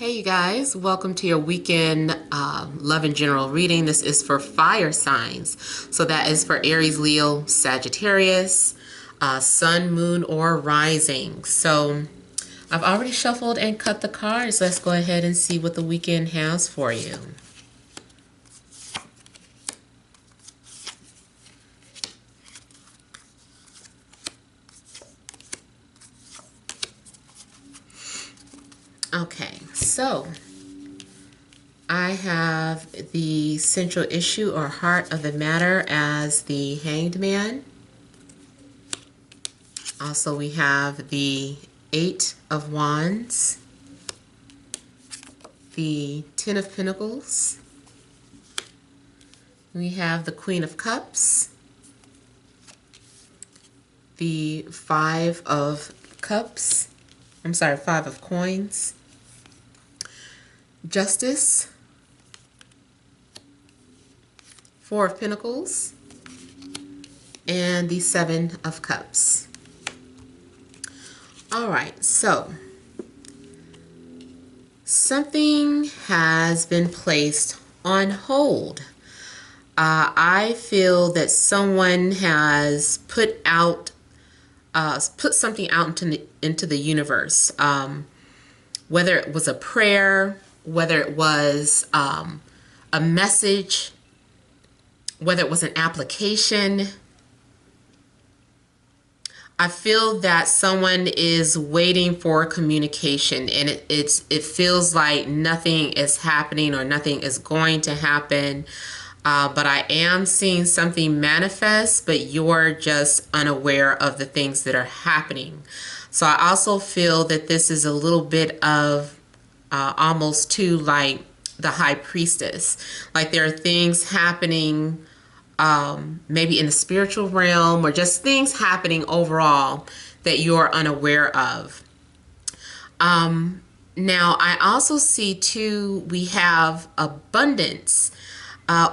Hey you guys, welcome to your weekend love and general reading. This is for fire signs. So that is for Aries, Leo, Sagittarius, Sun, Moon, or Rising. So I've already shuffled and cut the cards. Let's go ahead and see what the weekend has for you. Okay, so I have the central issue or heart of the matter as the Hanged Man. Also, we have the Eight of Wands, the Ten of Pentacles. We have the Queen of Cups, the Five of Cups, Five of Coins, Justice, Four of Pentacles, and the Seven of Cups. All right, so something has been placed on hold. I feel that someone has put something out into the universe, whether it was a prayer, whether it was a message, whether it was an application. I feel that someone is waiting for communication, and it feels like nothing is happening or nothing is going to happen. But I am seeing something manifest, but you're just unaware of the things that are happening. So I also feel that this is a little bit of almost too like the High Priestess. Like there are things happening maybe in the spiritual realm or just things happening overall that you're unaware of. Now, I also see too, we have abundance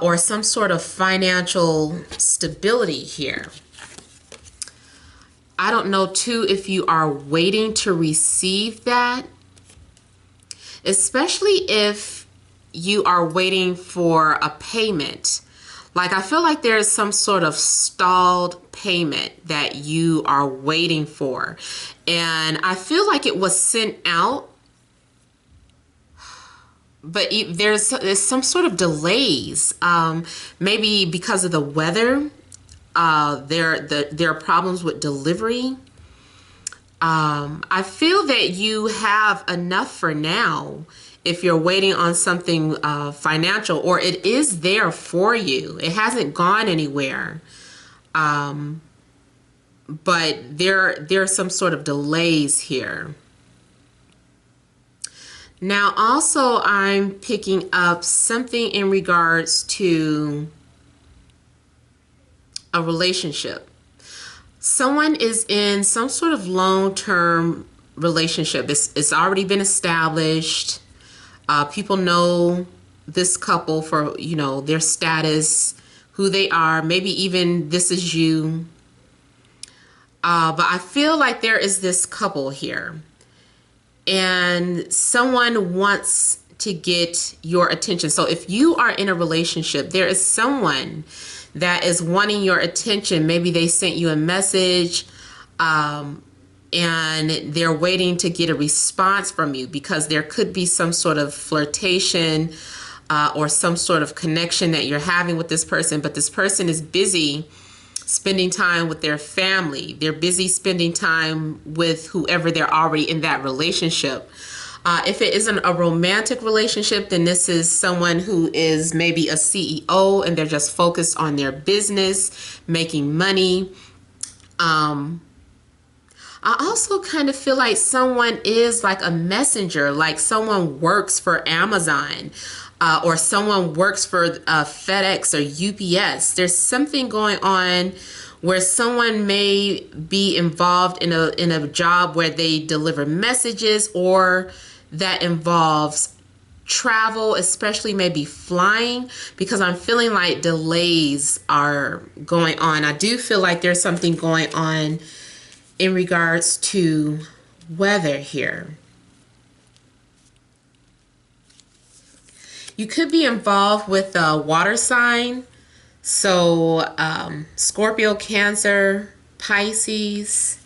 or some sort of financial stability here. I don't know too if you are waiting to receive that, especially if you are waiting for a payment. Like I feel like there's some sort of stalled payment that you are waiting for. And I feel like it was sent out, but there's some sort of delays. Maybe because of the weather, there are problems with delivery. I feel that you have enough for now if you're waiting on something financial, or it is there for you. It hasn't gone anywhere. But there are some sort of delays here. Now, also, I'm picking up something in regards to a relationship. Someone is in some sort of long-term relationship. It's already been established. People know this couple for, their status, who they are. Maybe even this is you. But I feel like there is this couple here. And someone wants to get your attention. So if you are in a relationship, there is someone that is wanting your attention. Maybe they sent you a message and they're waiting to get a response from you, because there could be some sort of flirtation or some sort of connection that you're having with this person. But this person is busy spending time with their family. They're busy spending time with whoever they're already in that relationship. If it isn't a romantic relationship, then this is someone who is maybe a CEO and they're just focused on their business, making money. I also kind of feel like someone is like a messenger, like someone works for Amazon. Or someone works for FedEx or UPS. There's something going on where someone may be involved in a job where they deliver messages, or that involves travel, especially maybe flying, because I'm feeling like delays are going on. I do feel like there's something going on in regards to weather here. You could be involved with a water sign. So Scorpio, Cancer, Pisces.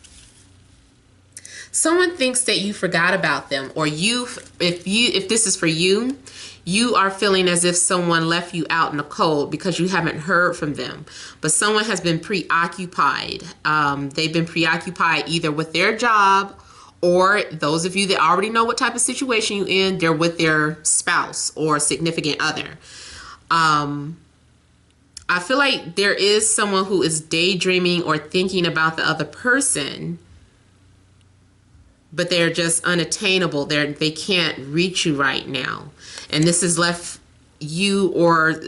Someone thinks that you forgot about them, or if this is for you, you are feeling as if someone left you out in the cold because you haven't heard from them. But someone has been preoccupied. They've been preoccupied either with their job, or those of you that already know what type of situation you're in, they're with their spouse or significant other. I feel like there is someone who is daydreaming or thinking about the other person, but they're just unattainable. They can't reach you right now. And this has left you, or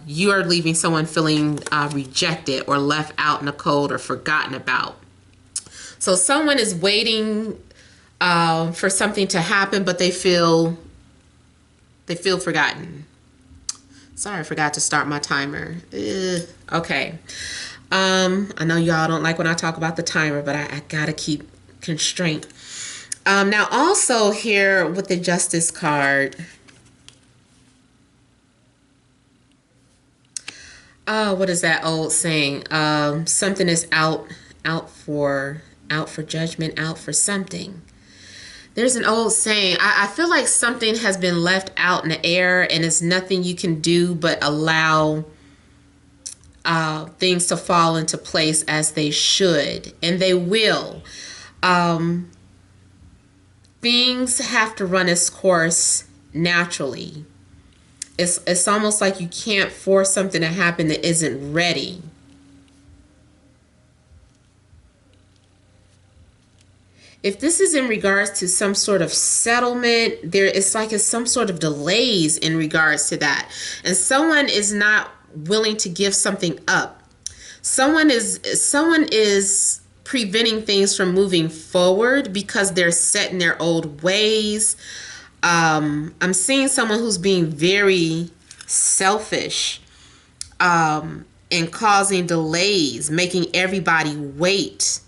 you are leaving someone feeling rejected or left out in the cold or forgotten about. So someone is waiting for something to happen, but they feel forgotten. Sorry, I forgot to start my timer. Okay. I know y'all don't like when I talk about the timer, but I gotta keep constraint. Now also here with the Justice card. What is that old saying? Something is out for judgment, out for something. There's an old saying. I feel like something has been left out in the air, and it's nothing you can do but allow things to fall into place as they should, and they will. Things have to run its course naturally. It's almost like you can't force something to happen that isn't ready. If this is in regards to some sort of settlement, it's like it's some sort of delays in regards to that. And someone is not willing to give something up. Someone is preventing things from moving forward because they're set in their old ways. I'm seeing someone who's being very selfish and causing delays, making everybody wait.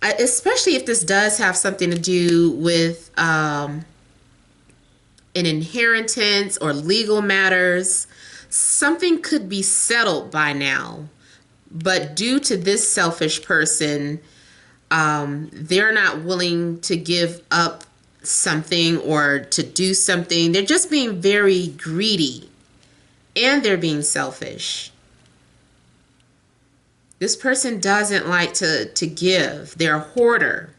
Especially if this does have something to do with an inheritance or legal matters. Something could be settled by now, but due to this selfish person, they're not willing to give up something or to do something. They're just being very greedy, and they're being selfish. This person doesn't like to give. They're a hoarder.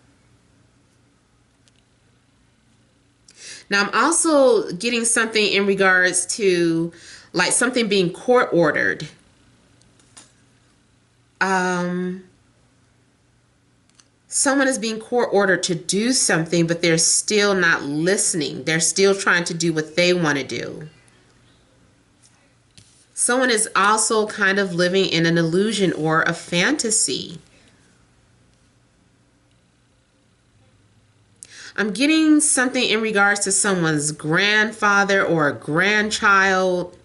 Now, I'm also getting something in regards to like something being court ordered. Someone is being court ordered to do something, but they're still not listening. They're still trying to do what they want to do. Someone is also kind of living in an illusion or a fantasy. I'm getting something in regards to someone's grandfather or a grandchild.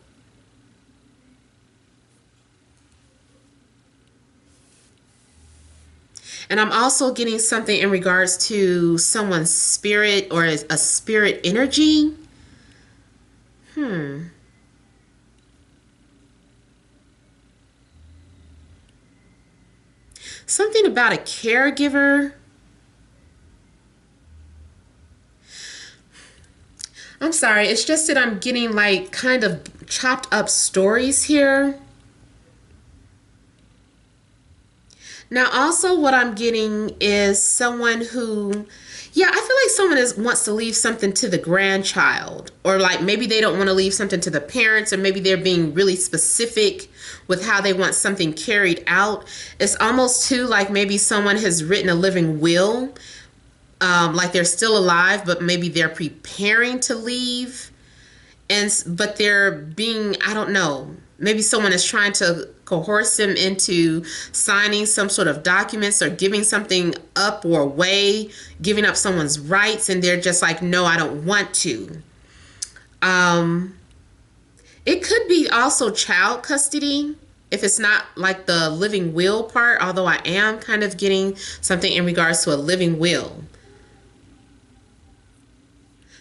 And I'm also getting something in regards to someone's spirit or a spirit energy. Something about a caregiver. I'm sorry, it's just that I'm getting like kind of chopped up stories here. Now also what I'm getting is someone who, yeah, I feel like someone wants to leave something to the grandchild, or like maybe they don't want to leave something to the parents, or maybe they're being really specific with how they want something carried out. It's almost too like maybe someone has written a living will, like they're still alive, but maybe they're preparing to leave, but they're being, I don't know, maybe someone is trying to coerce them into signing some sort of documents or giving something up or away, giving up someone's rights, and they're just like, no, I don't want to. It could be also child custody, if it's not like the living will part, although I am kind of getting something in regards to a living will.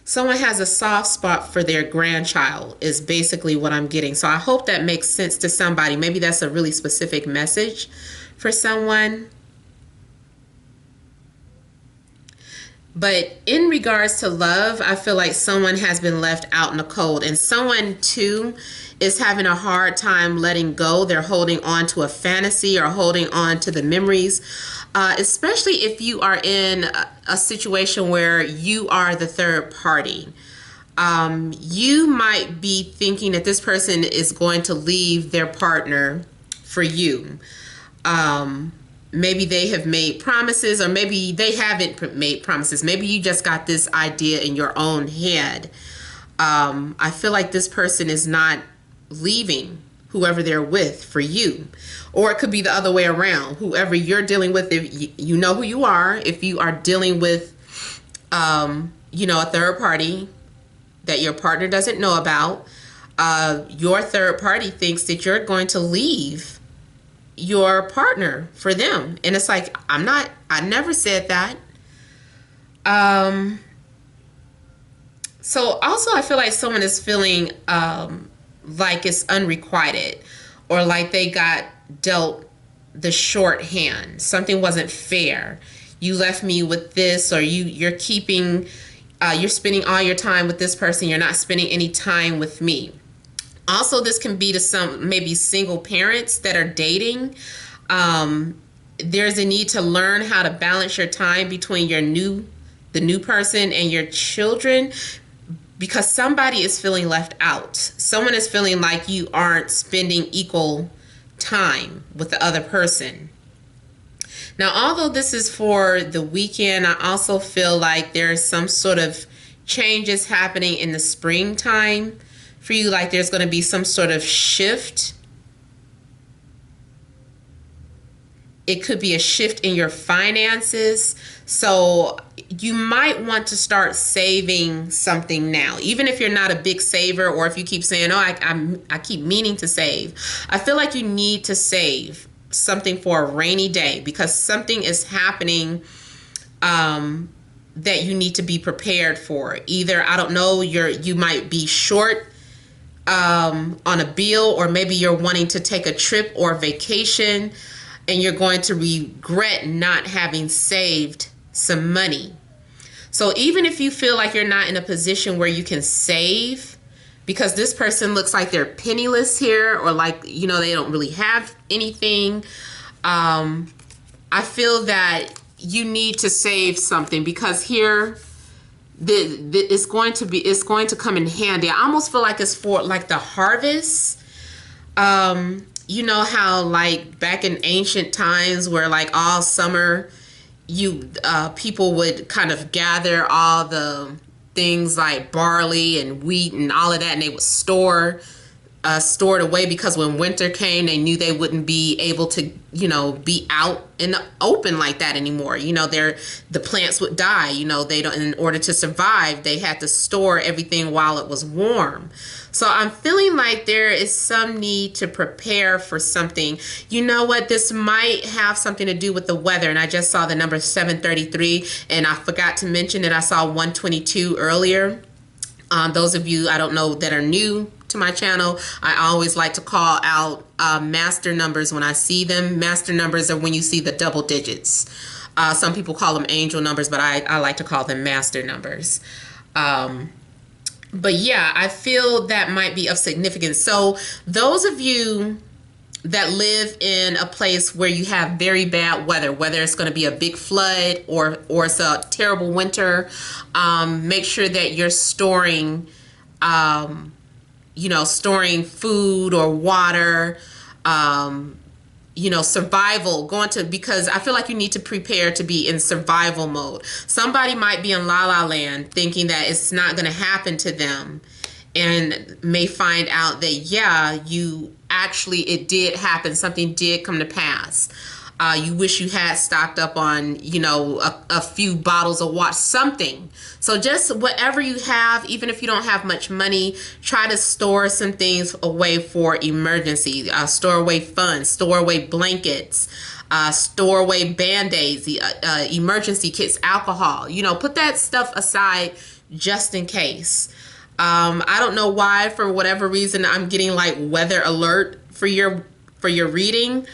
Someone has a soft spot for their grandchild is basically what I'm getting. So I hope that makes sense to somebody. Maybe that's a really specific message for someone. But in regards to love, I feel like someone has been left out in the cold, and someone too is having a hard time letting go. They're holding on to a fantasy or holding on to the memories, especially if you are in a situation where you are the third party. You might be thinking that this person is going to leave their partner for you. Maybe they have made promises, or maybe they haven't made promises. Maybe you just got this idea in your own head. I feel like this person is not leaving whoever they're with for you. Or it could be the other way around. Whoever you're dealing with, if you know who you are, if you are dealing with, a third party that your partner doesn't know about, your third party thinks that you're going to leave your partner for them. And it's like, I never said that. So also I feel like someone is feeling like it's unrequited, or like they got dealt the short hand. Something wasn't fair. You left me with this, or you're keeping, you're spending all your time with this person. You're not spending any time with me. Also, this can be to some maybe single parents that are dating. There's a need to learn how to balance your time between the new person and your children, because somebody is feeling left out. Someone is feeling like you aren't spending equal time with the other person. Now, although this is for the weekend, I also feel like there's some sort of changes happening in the springtime for you. Like there's going to be some sort of shift. It could be a shift in your finances. So you might want to start saving something now, even if you're not a big saver, or if you keep saying, oh, I keep meaning to save. I feel like you need to save something for a rainy day, because something is happening that you need to be prepared for. Either, I don't know, you might be short on a bill, or maybe you're wanting to take a trip or vacation, and you're going to regret not having saved some money. So even if you feel like you're not in a position where you can save, because this person looks like they're penniless here, or like, they don't really have anything, I feel that you need to save something, because here it's going to come in handy. I almost feel like it's for like the harvest. You know how like back in ancient times, where like all summer people would kind of gather all the things like barley and wheat and all of that, and they would store it away, because when winter came, they knew they wouldn't be able to, be out in the open like that anymore. The plants would die. They don't. In order to survive, they had to store everything while it was warm. So I'm feeling like there is some need to prepare for something. You know what? This might have something to do with the weather. And I just saw the number 733, and I forgot to mention that I saw 122 earlier. Those of you, I don't know, that are new to my channel, I always like to call out master numbers when I see them. Master numbers are when you see the double digits. Some people call them angel numbers, but I like to call them master numbers. But yeah, I feel that might be of significance. So those of you that live in a place where you have very bad weather, whether it's going to be a big flood or it's a terrible winter, make sure that you're storing, storing food or water, survival, because I feel like you need to prepare to be in survival mode. Somebody might be in la la land thinking that it's not going to happen to them, and may find out that, yeah, it did happen. Something did come to pass. You wish you had stocked up on, a few bottles of water, something. So just whatever you have, even if you don't have much money, try to store some things away for emergency. Store away funds, store away blankets, store away Band-Aids, emergency kits, alcohol. Put that stuff aside just in case. I don't know why, for whatever reason, I'm getting like weather alert for your reading.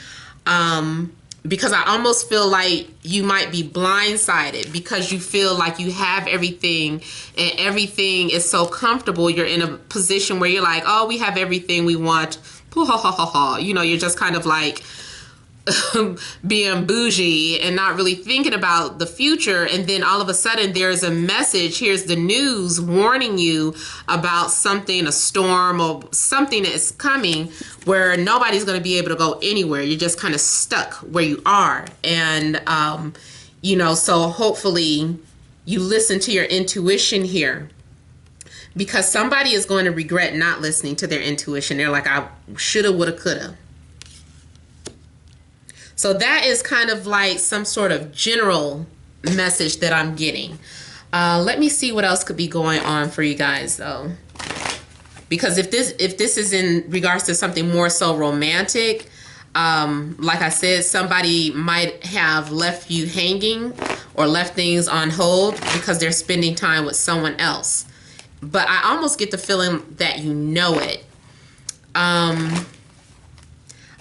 Because I almost feel like you might be blindsided because you feel like you have everything and everything is so comfortable. You're in a position where you're like, oh, we have everything we want. You know, you're just kind of like being bougie and not really thinking about the future. And then all of a sudden there's a message. Here's the news warning you about something, a storm or something that's coming where nobody's going to be able to go anywhere. You're just kind of stuck where you are. And, you know, so hopefully you listen to your intuition here, because somebody is going to regret not listening to their intuition. They're like, I shoulda, woulda, coulda. So that is kind of like some sort of general message that I'm getting. Let me see what else could be going on for you guys though. Because if this is in regards to something more so romantic, like I said, somebody might have left you hanging or left things on hold because they're spending time with someone else. But I almost get the feeling that you know it.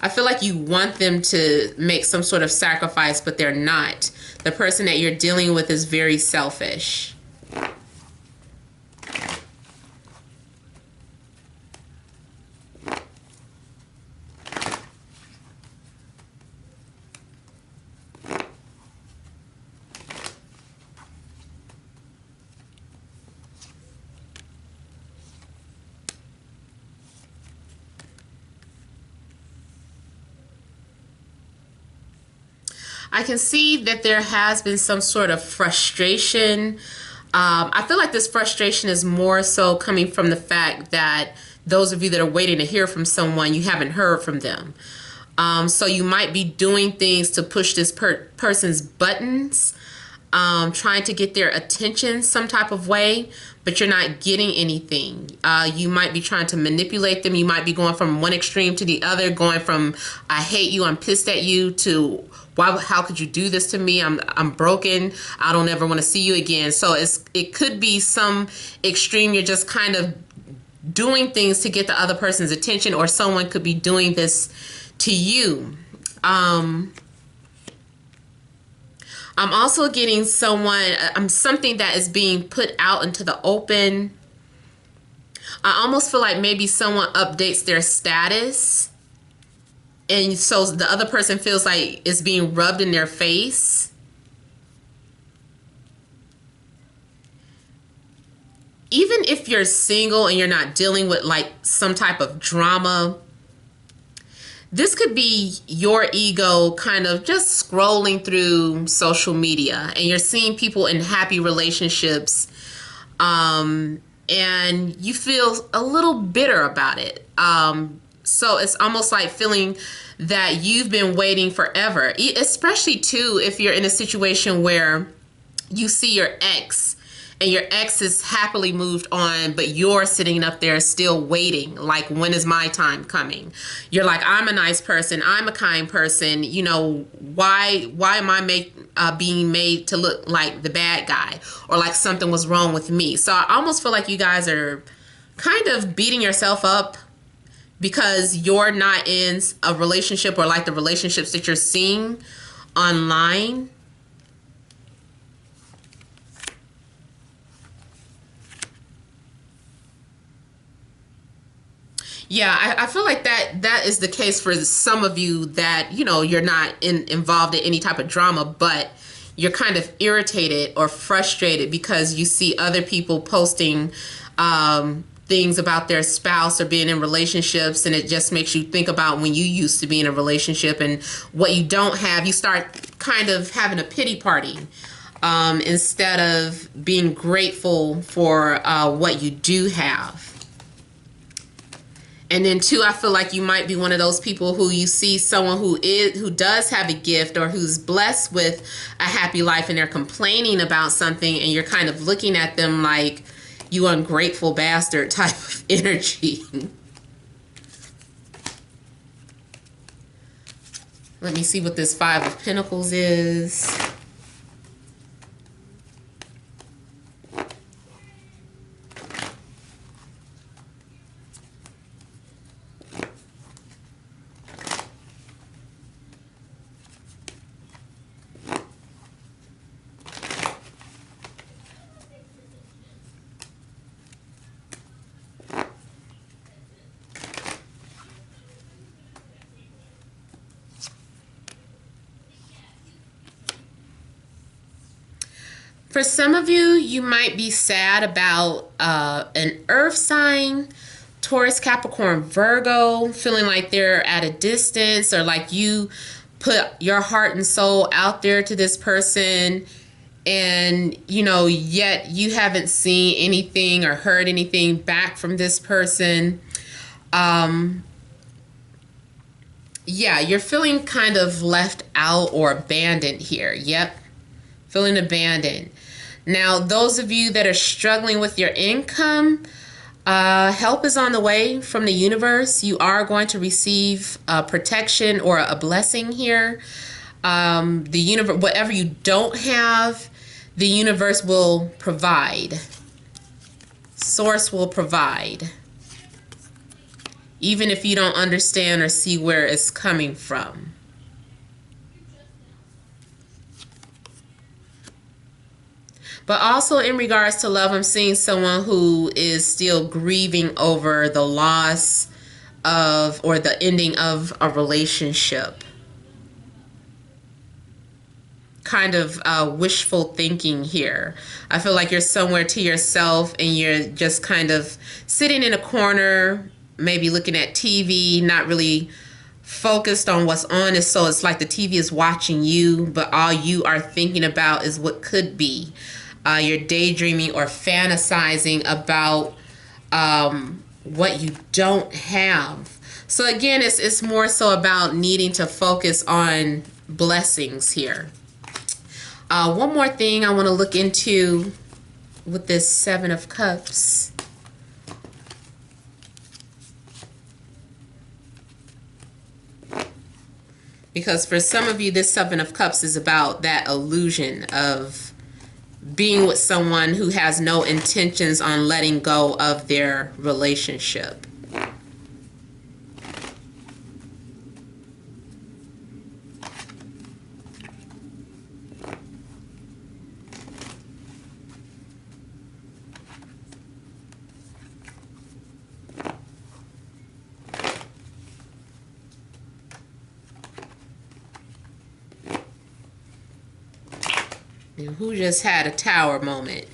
I feel like you want them to make some sort of sacrifice, but they're not. The person that you're dealing with is very selfish. I can see that there has been some sort of frustration. I feel like this frustration is more so coming from the fact that those of you that are waiting to hear from someone, you haven't heard from them. So you might be doing things to push this person's buttons, trying to get their attention some type of way, but you're not getting anything. You might be trying to manipulate them. You might be going from one extreme to the other, going from I hate you, I'm pissed at you, to how could you do this to me? I'm broken. I don't ever want to see you again. So it could be some extreme. You're just kind of doing things to get the other person's attention, or someone could be doing this to you. I'm also getting something that is being put out into the open. I almost feel like maybe someone updates their status, and so the other person feels like it's being rubbed in their face. Even if you're single and you're not dealing with like some type of drama, this could be your ego kind of just scrolling through social media and you're seeing people in happy relationships, and you feel a little bitter about it. So it's almost like feeling that you've been waiting forever, especially too if you're in a situation where you see your ex and your ex is happily moved on, but you're sitting up there still waiting. Like, when is my time coming? You're like, I'm a nice person. I'm a kind person. You know, why am I being made to look like the bad guy, or like something was wrong with me? So I almost feel like you guys are kind of beating yourself up because you're not in a relationship, or like the relationships that you're seeing online. Yeah, I feel like that is the case for some of you, that, you know, you're not involved in any type of drama, but you're kind of irritated or frustrated because you see other people posting things about their spouse or being in relationships, and it just makes you think about when you used to be in a relationship and what you don't have. You start kind of having a pity party instead of being grateful for what you do have. And then too, I feel like you might be one of those people who you see someone who does have a gift or who's blessed with a happy life, and they're complaining about something, and you're kind of looking at them like, you ungrateful bastard type of energy. Let me see what this Five of Pentacles is. For some of you, you might be sad about an earth sign, Taurus, Capricorn, Virgo, feeling like they're at a distance, or like you put your heart and soul out there to this person, and yet you haven't seen anything or heard anything back from this person. Yeah, you're feeling kind of left out or abandoned here. Yep, feeling abandoned. Now, those of you that are struggling with your income, help is on the way from the universe. You are going to receive protection or a blessing here. The universe, whatever you don't have, the universe will provide. Source will provide. Even if you don't understand or see where it's coming from. But also in regards to love, I'm seeing someone who is still grieving over the loss of or the ending of a relationship. Kind of wishful thinking here. I feel like you're somewhere to yourself and you're just kind of sitting in a corner, maybe looking at TV, not really focused on what's on. And so it's like the TV is watching you, but all you are thinking about is what could be. You're daydreaming or fantasizing about what you don't have. So again, it's more so about needing to focus on blessings here. One more thing I want to look into with this Seven of Cups. Because for some of you, this Seven of Cups is about that illusion of being with someone who has no intentions on letting go of their relationship. Who just had a tower moment?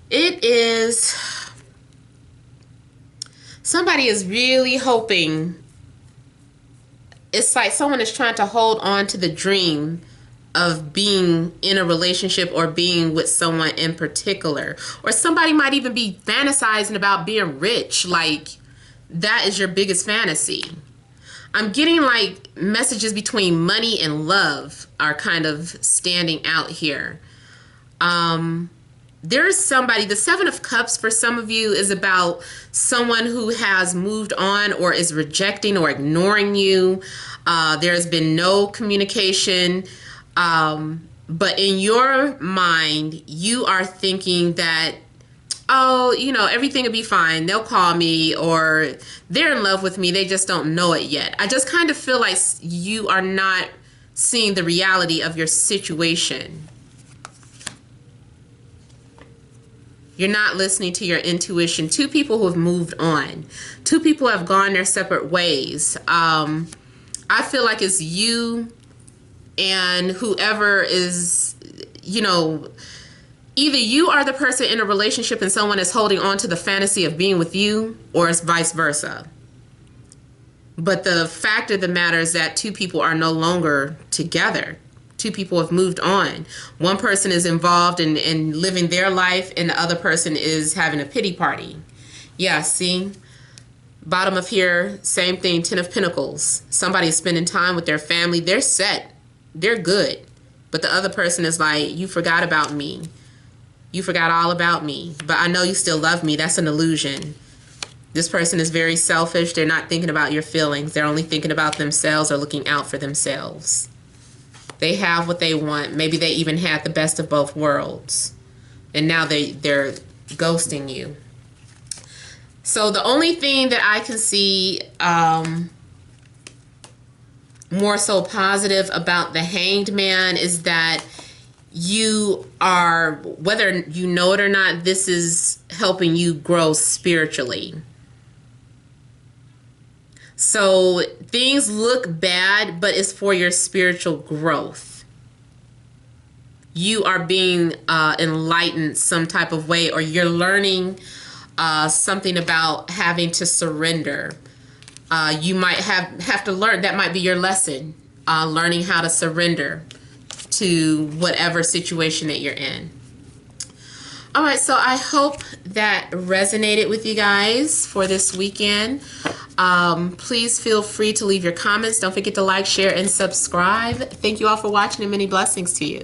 It is somebody is really hoping. It's like someone is trying to hold on to the dream of being in a relationship or being with someone in particular. Or somebody might even be fantasizing about being rich. Like that is your biggest fantasy. I'm getting like messages between money and love are kind of standing out here. There's somebody, the Seven of Cups for some of you is about someone who has moved on or is rejecting or ignoring you. There's been no communication. But in your mind, you are thinking that, oh, everything will be fine. They'll call me, or they're in love with me. They just don't know it yet. I just kind of feel like you are not seeing the reality of your situation. You're not listening to your intuition. Two people who have moved on. Two people have gone their separate ways. I feel like it's you and whoever is, either you are the person in a relationship and someone is holding on to the fantasy of being with you, or it's vice versa. But the fact of the matter is that two people are no longer together. Two people have moved on. One person is involved in living their life, and the other person is having a pity party. Yeah, see? Bottom of here, same thing, Ten of Pentacles. Somebody is spending time with their family. They're set. They're good. But the other person is like, you forgot about me. You forgot all about me. But I know you still love me. That's an illusion. This person is very selfish. They're not thinking about your feelings. They're only thinking about themselves or looking out for themselves. They have what they want. Maybe they even had the best of both worlds. And now they're ghosting you. So the only thing that I can see more so positive about the Hanged Man is that you are, whether you know it or not, this is helping you grow spiritually. So things look bad, but it's for your spiritual growth. You are being enlightened some type of way, or you're learning something about having to surrender. You might have to learn. That might be your lesson, learning how to surrender to whatever situation that you're in. All right, so I hope that resonated with you guys for this weekend. Please feel free to leave your comments. Don't forget to like, share, and subscribe. Thank you all for watching, and many blessings to you.